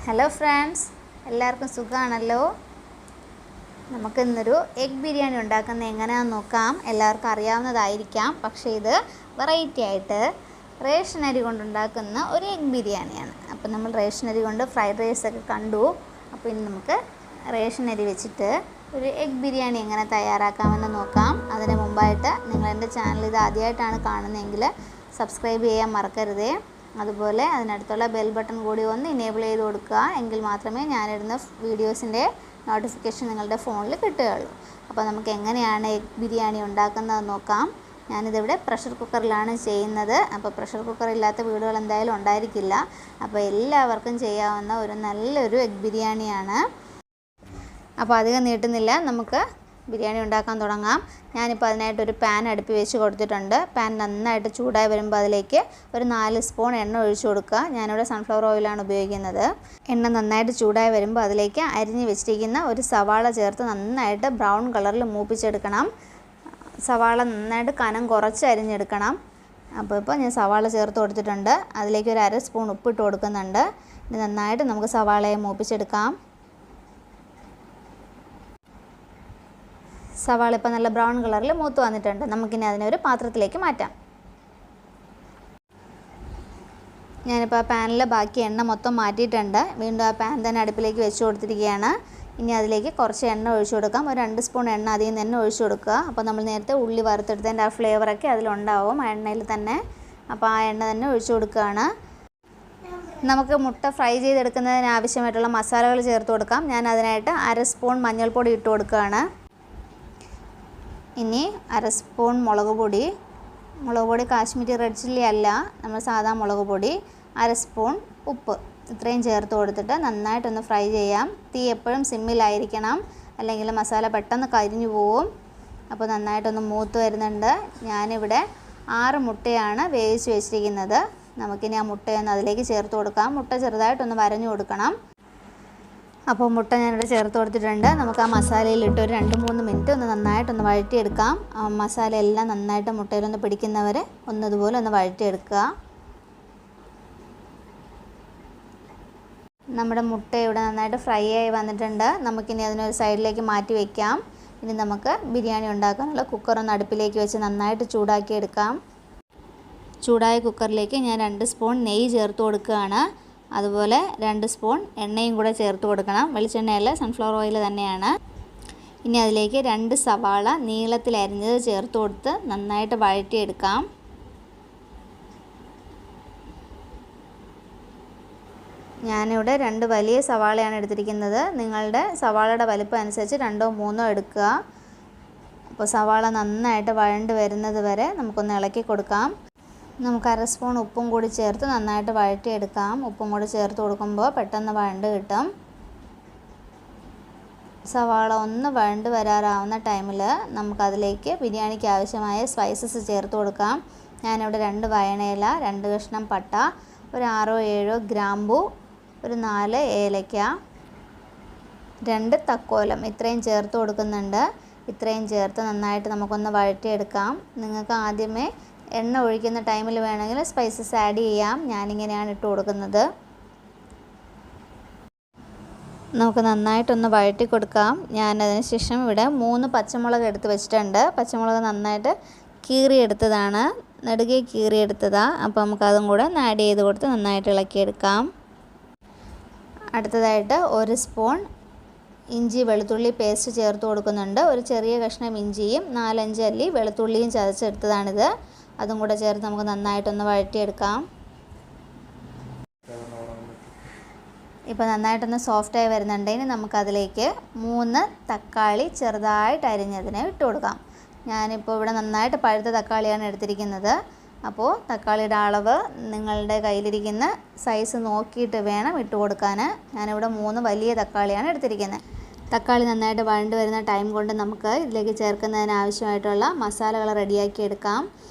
Hello friends, എല്ലാവർക്കും സുഖമാണല്ലോ. നമുക്കിന്നൊരു എഗ് ബിരിയാണി ഉണ്ടാക്കുന്നത് എങ്ങനെയാണെന്ന് നോക്കാം. എല്ലാവർക്കും അറിയാവുന്നതായിരിക്കാം, പക്ഷേ ഇത് വെറൈറ്റി ആയിട്ട് റേഷൻ അരി കൊണ്ടുണ്ടാക്കുന്ന ഒരു എഗ് ബിരിയാണിയാണ്. അപ്പോൾ നമ്മൾ റേഷൻ അരി കൊണ്ട് ഫ്രൈഡ് റൈസൊക്കെ കണ്ടു. അപ്പോൾ ഇനി നമുക്ക് റേഷൻ അരി വെച്ചിട്ട് ഒരു എഗ് ബിരിയാണി എങ്ങനെ തയ്യാറാക്കാമെന്ന് നോക്കാം. അതിന് മുമ്പായിട്ട് നിങ്ങൾ എൻ്റെ ചാനൽ ഇത് ആദ്യമായിട്ടാണ് കാണുന്നതെങ്കിൽ സബ്സ്ക്രൈബ് ചെയ്യാൻ മറക്കരുതേ. അതുപോലെ അതിനടുത്തുള്ള ബെൽ ബട്ടൺ കൂടി ഒന്ന് ഇനേബിൾ ചെയ്ത് കൊടുക്കുക. എങ്കിൽ മാത്രമേ ഞാനിടുന്ന വീഡിയോസിൻ്റെ നോട്ടിഫിക്കേഷൻ നിങ്ങളുടെ ഫോണിൽ കിട്ടുകയുള്ളൂ. അപ്പോൾ നമുക്ക് എങ്ങനെയാണ് എഗ് ബിരിയാണി ഉണ്ടാക്കുന്നത് നോക്കാം. ഞാനിതിവിടെ പ്രഷർ കുക്കറിലാണ് ചെയ്യുന്നത്. അപ്പോൾ പ്രഷർ കുക്കർ ഇല്ലാത്ത വീടുകൾ എന്തായാലും ഉണ്ടായിരിക്കില്ല. അപ്പോൾ എല്ലാവർക്കും ചെയ്യാവുന്ന ഒരു നല്ലൊരു എഗ് ബിരിയാണിയാണ്. അപ്പോൾ അധികം നീട്ടുന്നില്ല, നമുക്ക് ബിരിയാണി ഉണ്ടാക്കാൻ തുടങ്ങാം. ഞാനിപ്പോൾ അതിനായിട്ടൊരു പാൻ അടുപ്പിൽ വെച്ച് കൊടുത്തിട്ടുണ്ട്. പാൻ നന്നായിട്ട് ചൂടായി വരുമ്പോൾ അതിലേക്ക് ഒരു 4 സ്പൂൺ എണ്ണ ഒഴിച്ചു കൊടുക്കുക. ഞാനിവിടെ സൺഫ്ലവർ ഓയിലാണ് ഉപയോഗിക്കുന്നത്. എണ്ണ നന്നായിട്ട് ചൂടായി വരുമ്പോൾ അതിലേക്ക് അരിഞ്ഞ് വെച്ചിരിക്കുന്ന ഒരു സവാള ചേർത്ത് നന്നായിട്ട് ബ്രൗൺ കളറിൽ മൂപ്പിച്ചെടുക്കണം. സവാള നന്നായിട്ട് കനം കുറച്ച് അരിഞ്ഞെടുക്കണം. അപ്പോൾ ഞാൻ സവാള ചേർത്ത് കൊടുത്തിട്ടുണ്ട്. അതിലേക്ക് ഒരു 1/2 സ്പൂൺ ഉപ്പിട്ട് കൊടുക്കുന്നുണ്ട്. ഇനി നന്നായിട്ട് നമുക്ക് സവാളയെ മൂപ്പിച്ചെടുക്കാം. സവാള ഇപ്പോൾ നല്ല ബ്രൗൺ കളറിൽ മൂത്ത് വന്നിട്ടുണ്ട്. നമുക്കിനി അതിനെ ഒരു പാത്രത്തിലേക്ക് മാറ്റാം. ഞാനിപ്പോൾ ആ പാനിൽ ബാക്കി എണ്ണ മൊത്തം മാറ്റിയിട്ടുണ്ട്. വീണ്ടും ആ പാൻ തന്നെ അടുപ്പിലേക്ക് വെച്ച് കൊടുത്തിരിക്കുകയാണ്. ഇനി അതിലേക്ക് കുറച്ച് എണ്ണ ഒഴിച്ചു കൊടുക്കാം. ഒരു 2 സ്പൂൺ എണ്ണ അതിൽ നിന്ന് തന്നെ ഒഴിച്ചു കൊടുക്കുക. അപ്പോൾ നമ്മൾ നേരത്തെ ഉള്ളി വറുത്തെടുത്തതിൻ്റെ ആ ഫ്ലേവറൊക്കെ അതിലുണ്ടാവും ആ എണ്ണയിൽ തന്നെ. അപ്പോൾ ആ എണ്ണ തന്നെ ഒഴിച്ചു കൊടുക്കുകയാണ്. നമുക്ക് മുട്ട ഫ്രൈ ചെയ്തെടുക്കുന്നതിന് ആവശ്യമായിട്ടുള്ള മസാലകൾ ചേർത്ത് കൊടുക്കാം. ഞാൻ അതിനായിട്ട് 1/2 സ്പൂൺ മഞ്ഞൾപ്പൊടി ഇട്ട് കൊടുക്കുകയാണ്. ഇനി 1/2 സ്പൂൺ മുളക് പൊടി കാശ്മീരി റെഡ് ചില്ലി അല്ല, നമ്മൾ സാധാ മുളക് പൊടി, 1/2 സ്പൂൺ ഉപ്പ്, ഇത്രയും ചേർത്ത് കൊടുത്തിട്ട് നന്നായിട്ടൊന്ന് ഫ്രൈ ചെയ്യാം. തീ എപ്പോഴും സിമ്മിലായിരിക്കണം, അല്ലെങ്കിൽ മസാല പെട്ടെന്ന് കരിഞ്ഞു പോവും. അപ്പോൾ നന്നായിട്ടൊന്ന് മൂത്ത് വരുന്നുണ്ട്. ഞാനിവിടെ 6 മുട്ടയാണ് വേവിച്ച് വെച്ചിരിക്കുന്നത്. നമുക്കിനി ആ മുട്ടയൊന്ന് അതിലേക്ക് ചേർത്ത് കൊടുക്കാം. മുട്ട ചെറുതായിട്ടൊന്ന് വരഞ്ഞു കൊടുക്കണം. അപ്പോൾ മുട്ട ഞാനിവിടെ ചേർത്ത് കൊടുത്തിട്ടുണ്ട്. നമുക്ക് ആ മസാലയിലിട്ട് ഒരു 2-3 മിനിറ്റ് ഒന്ന് നന്നായിട്ടൊന്ന് വഴറ്റിയെടുക്കാം. മസാല എല്ലാം നന്നായിട്ട് മുട്ടയിലൊന്ന് പിടിക്കുന്നവരെ ഒന്നതുപോലെ ഒന്ന് വഴറ്റിയെടുക്കുക. നമ്മുടെ മുട്ട ഇവിടെ നന്നായിട്ട് ഫ്രൈ ആയി വന്നിട്ടുണ്ട്. നമുക്കിനി അതിനൊരു സൈഡിലേക്ക് മാറ്റി വയ്ക്കാം. ഇനി നമുക്ക് ബിരിയാണി ഉണ്ടാക്കാനുള്ള കുക്കറൊന്ന് അടുപ്പിലേക്ക് വെച്ച് നന്നായിട്ട് ചൂടാക്കിയെടുക്കാം. ചൂടായ കുക്കറിലേക്ക് ഞാൻ 2 സ്പൂൺ നെയ്യ് ചേർത്ത് കൊടുക്കുകയാണ്. അതുപോലെ 2 സ്പൂൺ എണ്ണയും കൂടെ ചേർത്ത് കൊടുക്കണം. വെളിച്ചെണ്ണയല്ല, സൺഫ്ലവർ ഓയിൽ തന്നെയാണ്. ഇനി അതിലേക്ക് 2 സവാള നീളത്തിൽ അരിഞ്ഞത് ചേർത്ത് കൊടുത്ത് നന്നായിട്ട് വഴറ്റിയെടുക്കാം. ഞാനിവിടെ 2 വലിയ സവാളയാണ് എടുത്തിരിക്കുന്നത്. നിങ്ങളുടെ സവാളയുടെ വലിപ്പം അനുസരിച്ച് 2ഓ 3ഓ എടുക്കുക. അപ്പോൾ സവാള നന്നായിട്ട് വഴണ്ട് വരുന്നത് വരെ നമുക്കൊന്ന് ഇളക്കി കൊടുക്കാം. നമുക്ക് 1/2 സ്പൂൺ ഉപ്പും കൂടി ചേർത്ത് നന്നായിട്ട് വഴറ്റിയെടുക്കാം. ഉപ്പും കൂടി ചേർത്ത് കൊടുക്കുമ്പോൾ പെട്ടെന്ന് വഴണ്ട് കിട്ടും. സവാള ഒന്ന് വഴണ്ട് വരാറാവുന്ന ടൈമിൽ നമുക്കതിലേക്ക് ബിരിയാണിക്ക് ആവശ്യമായ സ്പൈസസ് ചേർത്ത് കൊടുക്കാം. ഞാനിവിടെ 2 വയണയില, 2 കഷ്ണം പട്ട, ഒരു 6-7 ഗ്രാമ്പു, ഒരു 4 ഏലയ്ക്ക, 2 തക്കോലം, ഇത്രയും ചേർത്ത് കൊടുക്കുന്നുണ്ട്. ഇത്രയും ചേർത്ത് നന്നായിട്ട് നമുക്കൊന്ന് വഴറ്റിയെടുക്കാം. നിങ്ങൾക്ക് ആദ്യമേ എണ്ണ ഒഴിക്കുന്ന ടൈമിൽ വേണമെങ്കിൽ സ്പൈസസ് ആഡ് ചെയ്യാം. ഞാനിങ്ങനെയാണ് ഇട്ട് കൊടുക്കുന്നത്. നമുക്ക് നന്നായിട്ടൊന്ന് വഴറ്റി കൊടുക്കാം. ഞാനതിന് ശേഷം ഇവിടെ 3 പച്ചമുളക് എടുത്ത് വെച്ചിട്ടുണ്ട്. പച്ചമുളക് നന്നായിട്ട് കീറിയെടുത്തതാണ്, നെടുകെ കീറിയെടുത്തതാണ്. അപ്പോൾ നമുക്കതും കൂടെ ഒന്ന് ആഡ് ചെയ്ത് കൊടുത്ത് നന്നായിട്ട് ഇളക്കിയെടുക്കാം. അടുത്തതായിട്ട് 1 സ്പൂൺ ഇഞ്ചി വെളുത്തുള്ളി പേസ്റ്റ് ചേർത്ത് കൊടുക്കുന്നുണ്ട്. ഒരു ചെറിയ കഷ്ണം ഇഞ്ചിയും 4-5 അല്ലി വെളുത്തുള്ളിയും ചതച്ചെടുത്തതാണിത്. അതും കൂടെ ചേർത്ത് നമുക്ക് നന്നായിട്ടൊന്ന് വഴറ്റിയെടുക്കാം. ഇപ്പോൾ നന്നായിട്ടൊന്ന് സോഫ്റ്റായി വരുന്നുണ്ട്. ഇനി നമുക്കതിലേക്ക് 3 തക്കാളി ചെറുതായിട്ട് അരിഞ്ഞതിനെ ഇട്ട് കൊടുക്കാം. ഞാനിപ്പോൾ ഇവിടെ നന്നായിട്ട് പഴുത്ത തക്കാളിയാണ് എടുത്തിരിക്കുന്നത്. അപ്പോൾ തക്കാളിയുടെ അളവ് നിങ്ങളുടെ കയ്യിലിരിക്കുന്ന സൈസ് നോക്കിയിട്ട് വേണം ഇട്ട് കൊടുക്കാൻ. ഞാനിവിടെ 3 വലിയ തക്കാളിയാണ് എടുത്തിരിക്കുന്നത്. തക്കാളി നന്നായിട്ട് വഴണ്ട് വരുന്ന ടൈം കൊണ്ട് നമുക്ക് ഇതിലേക്ക് ചേർക്കുന്നതിന് ആവശ്യമായിട്ടുള്ള മസാലകൾ റെഡിയാക്കി എടുക്കാം.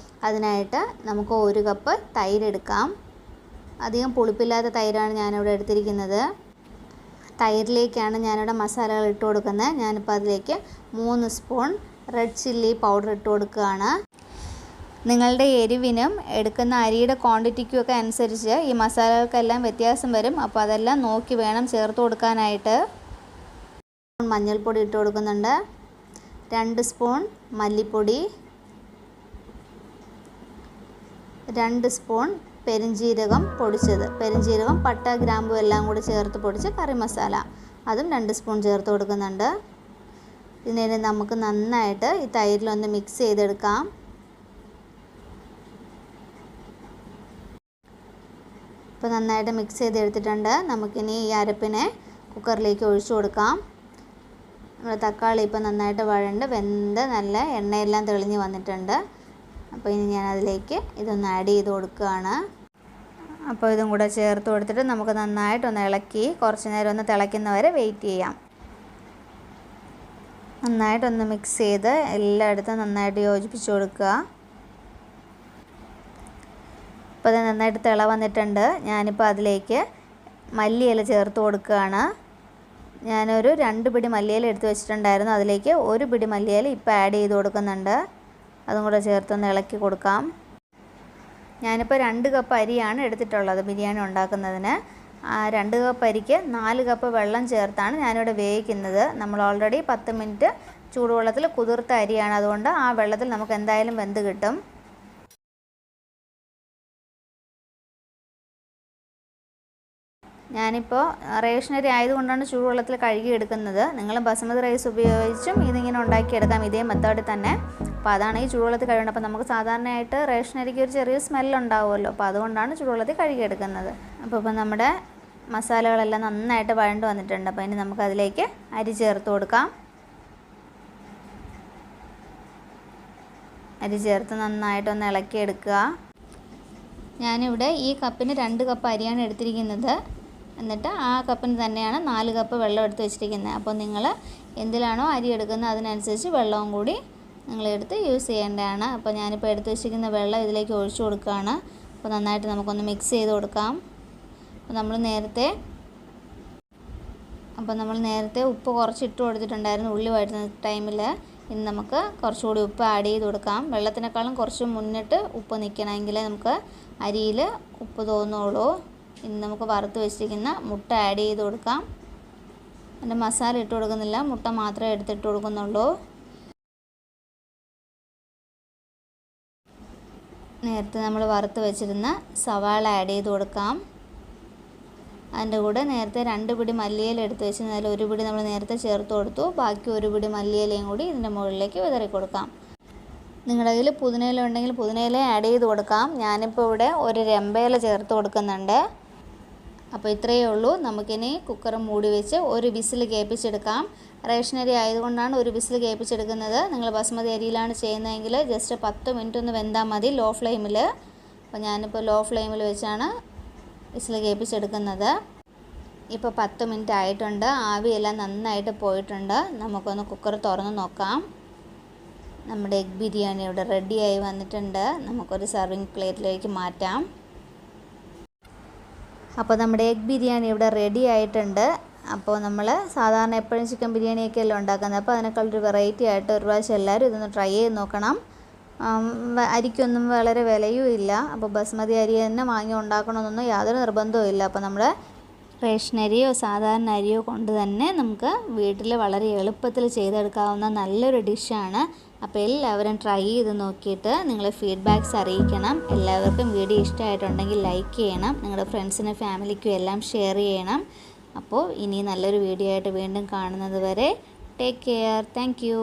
അതിനായിട്ട് നമുക്ക് 1 കപ്പ് തൈര് എടുക്കാം. അധികം പുളിപ്പില്ലാത്ത തൈരാണ് ഞാനിവിടെ എടുത്തിരിക്കുന്നത്. തൈരിലേക്കാണ് ഞാനിവിടെ മസാലകൾ ഇട്ട് കൊടുക്കുന്നത്. ഞാനിപ്പോൾ അതിലേക്ക് 3 സ്പൂൺ റെഡ് ചില്ലി പൗഡർ ഇട്ട് കൊടുക്കുകയാണ്. നിങ്ങളുടെ എരിവിനും എടുക്കുന്ന അരിയുടെ ക്വാണ്ടിറ്റിക്കും ഒക്കെ അനുസരിച്ച് ഈ മസാലകൾക്കെല്ലാം വ്യത്യാസം വരും. അപ്പോൾ അതെല്ലാം നോക്കി വേണം ചേർത്ത് കൊടുക്കാനായിട്ട്. മഞ്ഞൾപ്പൊടി ഇട്ട് കൊടുക്കുന്നുണ്ട്, 2 സ്പൂൺ മല്ലിപ്പൊടി, 2 സ്പൂൺ പെരിഞ്ജീരകം പൊടിച്ചത്, പെരിഞ്ജീരകം പട്ട ഗ്രാമ്പു എല്ലാം കൂടി ചേർത്ത് പൊടിച്ച കറി മസാല, അതും 2 സ്പൂൺ ചേർത്ത് കൊടുക്കുന്നുണ്ട്. ഇതിനെ നമുക്ക് നന്നായിട്ട് ഈ തൈരിലൊന്ന് മിക്സ് ചെയ്തെടുക്കാം. ഇപ്പോൾ നന്നായിട്ട് മിക്സ് ചെയ്തെടുത്തിട്ടുണ്ട്. നമുക്കിനി ഈ അരപ്പിനെ കുക്കറിലേക്ക് ഒഴിച്ചു കൊടുക്കാം. നമ്മുടെ തക്കാളി ഇപ്പോൾ നന്നായിട്ട് വഴണ്ട് വെന്ത് നല്ല എണ്ണയെല്ലാം തെളിഞ്ഞ് വന്നിട്ടുണ്ട്. അപ്പോൾ ഇനി ഞാൻ അതിലേക്ക് ഇതൊന്ന് ആഡ് ചെയ്ത് കൊടുക്കുകയാണ്. അപ്പോൾ ഇതും കൂടെ ചേർത്ത് കൊടുത്തിട്ട് നമുക്ക് നന്നായിട്ടൊന്ന് ഇളക്കി കുറച്ച് നേരം ഒന്ന് തിളയ്ക്കുന്നവരെ വെയിറ്റ് ചെയ്യാം. നന്നായിട്ടൊന്ന് മിക്സ് ചെയ്ത് എല്ലായിടത്തും നന്നായിട്ട് യോജിപ്പിച്ച് കൊടുക്കുക. ഇപ്പോൾ അത് നന്നായിട്ട് തിള വന്നിട്ടുണ്ട്. ഞാനിപ്പോൾ അതിലേക്ക് മല്ലിയില ചേർത്ത് കൊടുക്കുകയാണ്. ഞാനൊരു 2 പിടി മല്ലിയില എടുത്ത് വെച്ചിട്ടുണ്ടായിരുന്നു. അതിലേക്ക് 1 പിടി മല്ലിയില ഇപ്പോൾ ആഡ് ചെയ്ത് കൊടുക്കുന്നുണ്ട്. അതും കൂടെ ചേർത്തൊന്ന് ഇളക്കി കൊടുക്കാം. ഞാനിപ്പോൾ 2 കപ്പ് അരിയാണ് എടുത്തിട്ടുള്ളത് ബിരിയാണി ഉണ്ടാക്കുന്നതിന്. 2 കപ്പ് അരിക്ക് 4 കപ്പ് വെള്ളം ചേർത്താണ് ഞാനിവിടെ വേവിക്കുന്നത്. നമ്മൾ ഓൾറെഡി 10 മിനിറ്റ് ചൂടുവെള്ളത്തിൽ കുതിർത്ത അരിയാണ്, അതുകൊണ്ട് ആ വെള്ളത്തിൽ നമുക്ക് എന്തായാലും വെന്ത് കിട്ടും. ഞാനിപ്പോൾ റേഷനരി ആയതുകൊണ്ടാണ് ചൂടുവെള്ളത്തിൽ കഴുകി എടുക്കുന്നത്. നിങ്ങൾ ബസുമതി റൈസ് ഉപയോഗിച്ചും ഇതിങ്ങനെ ഉണ്ടാക്കിയെടുക്കാം, ഇതേ മെത്തേഡിൽ തന്നെ. അപ്പോൾ അതാണ് ഈ ചൂടുവെള്ളത്തിൽ കഴുകുന്നത്. അപ്പോൾ നമുക്ക് സാധാരണയായിട്ട് റേഷനരിക്ക് ഒരു ചെറിയ സ്മെല്ലുണ്ടാവുമല്ലോ, അപ്പോൾ അതുകൊണ്ടാണ് ചൂടുവെള്ളത്തിൽ കഴുകിയെടുക്കുന്നത്. അപ്പോൾ നമ്മുടെ മസാലകളെല്ലാം നന്നായിട്ട് വഴണ്ട് വന്നിട്ടുണ്ട്. അപ്പോൾ ഇനി നമുക്കതിലേക്ക് അരി ചേർത്ത് കൊടുക്കാം. അരി ചേർത്ത് നന്നായിട്ടൊന്ന് ഇളക്കിയെടുക്കുക. ഞാനിവിടെ ഈ കപ്പിന് 2 കപ്പ് അരിയാണ് എടുത്തിരിക്കുന്നത്. എന്നിട്ട് ആ കപ്പിന് തന്നെയാണ് 4 കപ്പ് വെള്ളം എടുത്ത് വെച്ചിരിക്കുന്നത്. അപ്പോൾ നിങ്ങൾ എന്തിലാണോ അരി എടുക്കുന്നത് അതിനനുസരിച്ച് വെള്ളവും കൂടി നിങ്ങളെടുത്ത് യൂസ് ചെയ്യേണ്ടതാണ്. അപ്പോൾ ഞാനിപ്പോൾ എടുത്ത് വെച്ചിരിക്കുന്ന വെള്ളം ഇതിലേക്ക് ഒഴിച്ചു കൊടുക്കുകയാണ്. അപ്പോൾ നന്നായിട്ട് നമുക്കൊന്ന് മിക്സ് ചെയ്ത് കൊടുക്കാം. അപ്പോൾ നമ്മൾ നേരത്തെ ഉപ്പ് കുറച്ച് ഇട്ട് കൊടുത്തിട്ടുണ്ടായിരുന്നു ഉള്ളി വഴറ്റുന്ന ടൈമിൽ. ഇനി നമുക്ക് കുറച്ചുകൂടി ഉപ്പ് ആഡ് ചെയ്ത് കൊടുക്കാം. വെള്ളത്തിനേക്കാളും കുറച്ച് മുന്നിട്ട് ഉപ്പ് നിൽക്കണമെങ്കിൽ നമുക്ക് അരിയിൽ ഉപ്പ് തോന്നുള്ളൂ. ഇനി നമുക്ക് വറുത്ത് വെച്ചിരിക്കുന്ന മുട്ട ആഡ് ചെയ്ത് കൊടുക്കാം. അതിൻ്റെ മസാല ഇട്ട് കൊടുക്കുന്നില്ല, മുട്ട മാത്രമേ എടുത്തിട്ട് കൊടുക്കുന്നുള്ളൂ. നേരത്തെ നമ്മൾ വറുത്ത് വെച്ചിരുന്ന സവാള ആഡ് ചെയ്ത് കൊടുക്കാം. അതിൻ്റെ കൂടെ നേരത്തെ 2 പിടി മല്ലിയില എടുത്ത് വെച്ചിരുന്ന അതിൽ 1 പിടി നമ്മൾ നേരത്തെ ചേർത്ത് കൊടുത്തു. ബാക്കി 1 പിടി മല്ലിയിലയും കൂടി ഇതിൻ്റെ മുകളിലേക്ക് വിതറി കൊടുക്കാം. നിങ്ങളുടെ കയ്യിൽ പുതിനയില ഉണ്ടെങ്കിൽ പുതിനയില ആഡ് ചെയ്ത് കൊടുക്കാം. ഞാനിപ്പോൾ ഇവിടെ ഒരു രമ്പയില ചേർത്ത് കൊടുക്കുന്നുണ്ട്. അപ്പോൾ ഇത്രയേ ഉള്ളൂ. നമുക്കിനി കുക്കർ മൂടി വെച്ച് ഒരു വിസിൽ കേൾപ്പിച്ചെടുക്കാം. റേഷനരി ആയതുകൊണ്ടാണ് ഒരു വിസിൽ കേൾപ്പിച്ചെടുക്കുന്നത്. നിങ്ങൾ ബസുമതി അരിയിലാണ് ചെയ്യുന്നതെങ്കിൽ ജസ്റ്റ് 10 മിനിറ്റ് ഒന്ന് വെന്താൽ മതി ലോ ഫ്ലെയിമിൽ. അപ്പോൾ ഞാനിപ്പോൾ ലോ ഫ്ലെയിമിൽ വെച്ചാണ് വിസിൽ കേൾപ്പിച്ചെടുക്കുന്നത്. ഇപ്പോൾ 10 മിനിറ്റ് ആയിട്ടുണ്ട്. ആവിയെല്ലാം നന്നായിട്ട് പോയിട്ടുണ്ട്. നമുക്കൊന്ന് കുക്കർ തുറന്ന് നോക്കാം. നമ്മുടെ എഗ് ബിരിയാണി ഇവിടെ റെഡിയായി വന്നിട്ടുണ്ട്. നമുക്കൊരു സർവിങ് പ്ലേറ്റിലേക്ക് മാറ്റാം. അപ്പോൾ നമ്മുടെ എഗ് ബിരിയാണി ഇവിടെ റെഡി ആയിട്ടുണ്ട്. അപ്പോൾ നമ്മൾ സാധാരണ എപ്പോഴും ചിക്കൻ ബിരിയാണിയൊക്കെ അല്ലേ ഉണ്ടാക്കുന്നത്. അപ്പോൾ അതിനേക്കാളൊരു വെറൈറ്റി ആയിട്ട് ഒരു പ്രാവശ്യം എല്ലാവരും ഇതൊന്ന് ട്രൈ ചെയ്ത് നോക്കണം. അരിക്കൊന്നും വളരെ വിലയും ഇല്ല. അപ്പോൾ ബസ്മതി അരി തന്നെ വാങ്ങി ഉണ്ടാക്കണമെന്നൊന്നും യാതൊരു നിർബന്ധവും ഇല്ല. അപ്പോൾ നമ്മൾ റേഷനരിയോ സാധാരണ അരിയോ കൊണ്ട് തന്നെ നമുക്ക് വീട്ടിൽ വളരെ എളുപ്പത്തിൽ ചെയ്തെടുക്കാവുന്ന നല്ലൊരു ഡിഷാണ്. അപ്പോൾ എല്ലാവരും ട്രൈ ചെയ്ത് നോക്കിയിട്ട് നിങ്ങളെ ഫീഡ്ബാക്ക്സ് അറിയിക്കണം. എല്ലാവർക്കും വീഡിയോ ഇഷ്ടമായിട്ടുണ്ടെങ്കിൽ ലൈക്ക് ചെയ്യണം. നിങ്ങളുടെ ഫ്രണ്ട്സിനും ഫാമിലിക്കും എല്ലാം ഷെയർ ചെയ്യണം. അപ്പോൾ ഇനി നല്ലൊരു വീഡിയോ ആയിട്ട് വീണ്ടും കാണുന്നത് വരെ ടേക്ക് കെയർ. Thank you.